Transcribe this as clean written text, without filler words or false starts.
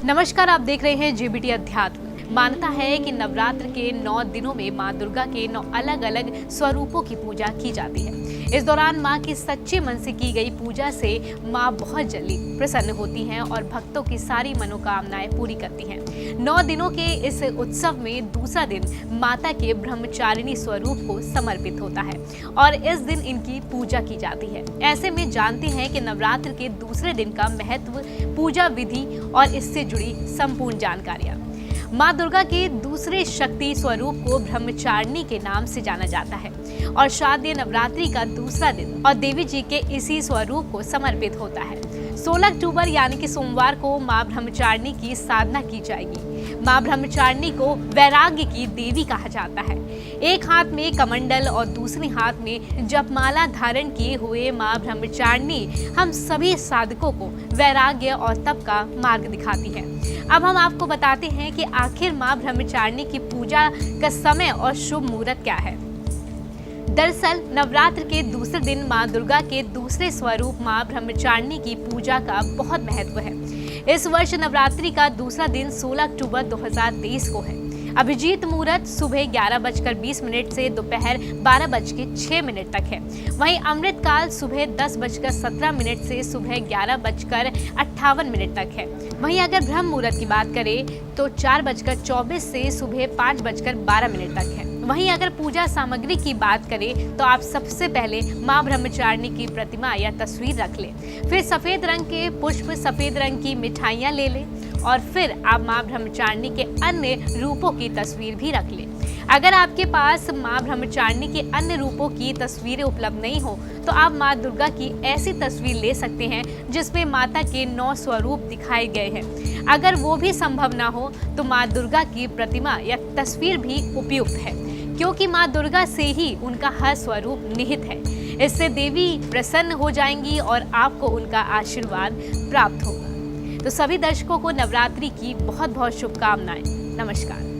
नमस्कार, आप देख रहे हैं जेबीटी अध्यात्म। मान्यता है कि नवरात्र के 9 दिनों में मां दुर्गा के 9 अलग अलग स्वरूपों की पूजा की जाती है। इस दौरान मां की सच्चे मन से की गई पूजा से मां बहुत जल्दी प्रसन्न होती हैं और भक्तों की सारी मनोकामनाएं पूरी करती हैं। 9 दिनों के इस उत्सव में दूसरा दिन माता के ब्रह्मचारिणी स्वरूप को समर्पित होता है और इस दिन इनकी पूजा की जाती है। ऐसे में जानते हैं कि नवरात्र के दूसरे दिन का महत्व, पूजा विधि और इससे जुड़ी संपूर्ण जानकारियां। मां दुर्गा के दूसरे शक्ति स्वरूप को ब्रह्मचारिणी के नाम से जाना जाता है और शारदीय नवरात्रि का दूसरा दिन और देवी जी के इसी स्वरूप को समर्पित होता है। 16 अक्टूबर यानी कि सोमवार को मां ब्रह्मचारिणी की साधना की जाएगी। मां ब्रह्मचारिणी को वैराग्य की देवी कहा जाता है। एक हाथ में कमंडल और दूसरे हाथ में जपमाला धारण किए हुए मां ब्रह्मचारिणी हम सभी साधकों को वैराग्य और तप का मार्ग दिखाती है। अब हम आपको बताते हैं कि आखिर मां ब्रह्मचारिणी की पूजा का समय और शुभ मुहूर्त क्या है। दरअसल नवरात्र के दूसरे दिन मां दुर्गा के दूसरे स्वरूप मां ब्रह्मचारिणी की पूजा का बहुत महत्व है। इस वर्ष नवरात्रि का दूसरा दिन 16 अक्टूबर 2023 को है। अभिजीत मुहूर्त सुबह 11:20 से दोपहर 12:06 तक है। वहीं अमृत काल सुबह 10:17 से सुबह 11:58 तक है। वहीं अगर ब्रह्म मुहूर्त की बात करें तो 4:24 से सुबह 5:12 तक है। वहीं अगर पूजा सामग्री की बात करें तो आप सबसे पहले मां ब्रह्मचारिणी की प्रतिमा या तस्वीर रख लें, फिर सफेद रंग के पुष्प, सफेद रंग की मिठाइयाँ ले लें और फिर आप मां ब्रह्मचारिणी के अन्य रूपों की तस्वीर भी रख लें। अगर आपके पास मां ब्रह्मचारिणी के अन्य रूपों की तस्वीरें उपलब्ध नहीं हो तो आप मां दुर्गा की ऐसी तस्वीर ले सकते हैं जिसमें माता के 9 स्वरूप दिखाए गए हैं। अगर वो भी संभव ना हो तो मां दुर्गा की प्रतिमा या तस्वीर भी उपयुक्त है, क्योंकि मां दुर्गा से ही उनका हर स्वरूप निहित है। इससे देवी प्रसन्न हो जाएंगी और आपको उनका आशीर्वाद प्राप्त होगा। तो सभी दर्शकों को नवरात्रि की बहुत बहुत शुभकामनाएं। नमस्कार।